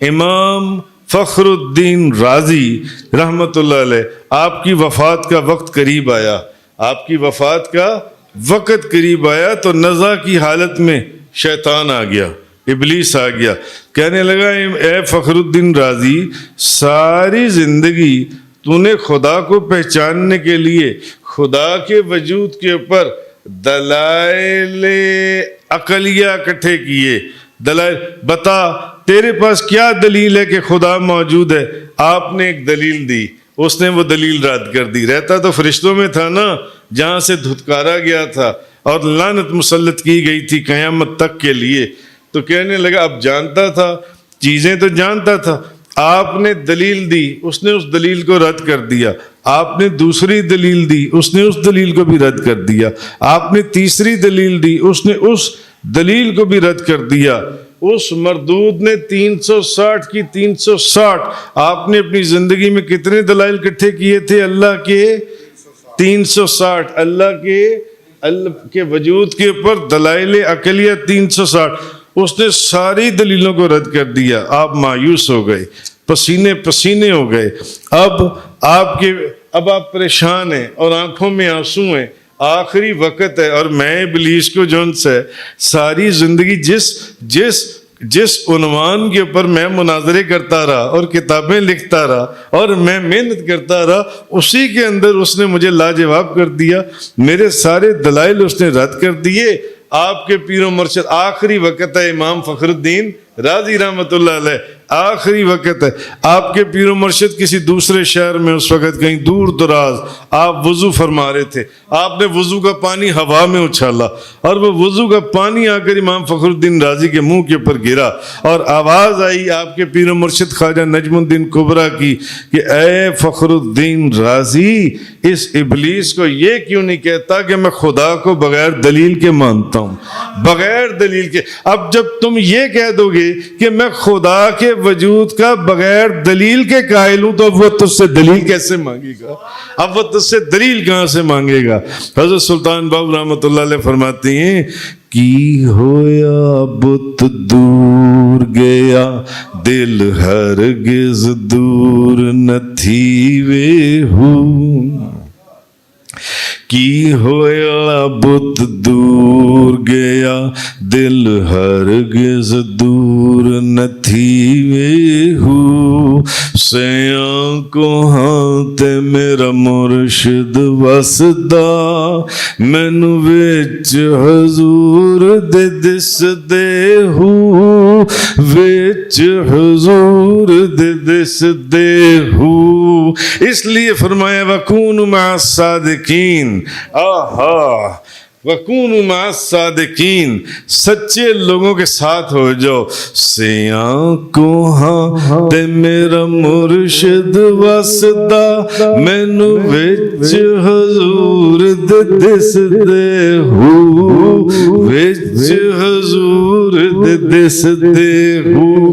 امام فخر الدین رازی رحمۃ اللہ علیہ، آپ کی وفات کا وقت قریب آیا، آپ کی وفات کا وقت قریب آیا تو نزع کی حالت میں شیطان آ گیا، ابلیس آ گیا، کہنے لگا اے فخر الدین رازی، ساری زندگی تو نے خدا کو پہچاننے کے لیے خدا کے وجود کے اوپر دلائل عقلیہ اکٹھے کیے، دلائل بتا تیرے پاس کیا دلیل ہے کہ خدا موجود ہے؟ آپ نے ایک دلیل دی، اس نے وہ دلیل رد کر دی۔ رہتا تو فرشتوں میں تھا نا، جہاں سے دھتکارا گیا تھا اور لعنت مسلط کی گئی تھی قیامت تک کے لیے، تو کہنے لگا اب جانتا تھا، چیزیں تو جانتا تھا، آپ نے دلیل دی، اس نے اس دلیل کو رد کر دیا، آپ نے دوسری دلیل دی، اس نے اس دلیل کو بھی رد کر دیا، آپ نے تیسری دلیل دی، اس نے اس دلیل کو بھی رد کر دیا۔ اس مردود نے 360 کی 360، آپ نے اپنی زندگی میں کتنے دلائل اکٹھے کیے تھے؟ اللہ کے 360، اللہ کے وجود کے اوپر دلائل عقلیہ 360، اس نے ساری دلیلوں کو رد کر دیا۔ آپ مایوس ہو گئے، پسینے پسینے ہو گئے، اب آپ پریشان ہیں اور آنکھوں میں آنسو ہیں، آخری وقت ہے، اور میں ابلیس کو جون سے ساری زندگی جس عنوان کے اوپر میں مناظرے کرتا رہا اور کتابیں لکھتا رہا اور میں محنت کرتا رہا، اسی کے اندر اس نے مجھے لاجواب کر دیا، میرے سارے دلائل اس نے رد کر دیے۔ آپ کے پیر و مرشد، آخری وقت ہے امام فخر الدین رازی رحمۃ اللہ علیہ، آخری وقت ہے، آپ کے پیر و مرشد کسی دوسرے شہر میں اس وقت کہیں دور دراز، آپ وضو فرما رہے تھے، آپ نے وضو کا پانی ہوا میں اچھالا اور وہ وضو کا پانی آ کر امام فخر الدین رازی کے منہ کے اوپر گرا اور آواز آئی آپ کے پیر و مرشد خواجہ نجم الدین کبریٰ کی کہ اے فخر الدین رازی، اس ابلیس کو یہ کیوں نہیں کہتا کہ میں خدا کو بغیر دلیل کے مانتا ہوں، بغیر دلیل کے۔ اب جب تم یہ کہہ دو گے کہ میں خدا کے وجود کا بغیر دلیل کے قائل ہوں، تو اب وہ تجھ سے دلیل کیسے مانگے گا؟ اب وہ تجھ سے دلیل کہاں سے مانگے گا؟ حضرت سلطان باہو رحمۃ اللہ علیہ فرماتے ہیں کی ہویا بت دور گیا دل ہرگز دور نہ تھی وے ہوں، کی ہویا بت دور گیا دل ہرگز دور نہ تھی وے ہوں، سیاں کو ہاں تے میرا مرشد وسدا مینو وچ حضور دے دس دے ہوں، وچ حضور دے دس دے ہوں۔ اس لیے فرمایا وَكُونُوا مَعَ الصَّادِقِينَ، آہا وَكُونُوا مَعَ الصَّادِقِينَ، سچے لوگوں کے ساتھ ہو جاؤ۔ سیاں کو ہاں تے میرا مرشد وسدا مینو وچ حضور دے دس دے ہوں، وچ حضور دے دس دے ہوں۔